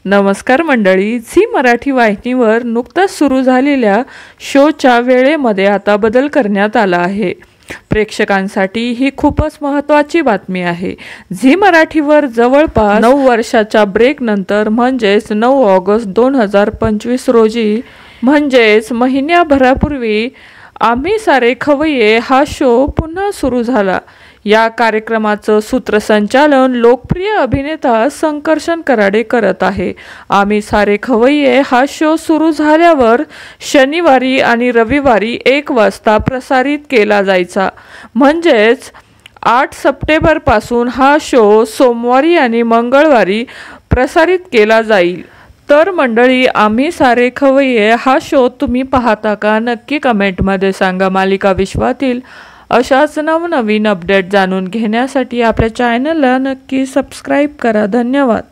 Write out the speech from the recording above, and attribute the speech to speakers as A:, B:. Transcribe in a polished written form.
A: नमस्कार मंडळी, झी मराठी वाहिनीवर नुकताच सुरू झालेल्या शोच्या वेळेमध्ये आता बदल करण्यात आला आहे। प्रेक्षकांसाठी ही खूपच महत्त्वाची बातमी आहे। झी मराठीवर जवळपास 9 वर्षाच्या ब्रेक नंतर म्हणजेच 9 ऑगस्ट 2025 रोजी म्हणजेच महिन्याभरापूर्वी आम्ही सारे खवय्ये हा शो पुन्हा सुरू झाला। या कार्यक्रमाचं सूत्रसंचालन लोकप्रिय अभिनेता संकर्षण कराडे करत आहे। आम्ही सारे खवय्ये हा शो सुरू झाल्यावर शनिवारी आणि रविवारी 1 वाजता प्रसारित केला जायचा। म्हणजेच 8 सप्टेंबर पासून हा शो सोमवारी आणि मंगळवारी प्रसारित केला जाईल। तर मंडळी, आम्ही सारे खवय्ये हा शो तुम्ही पाहता का? नक्की कमेंटमध्ये सांगा। मालिका विश्वातील अशाच नवनवीन अपडेट जाणून घेण्यासाठी आपल्या चॅनलला नक्की सबस्क्राईब करा। धन्यवाद।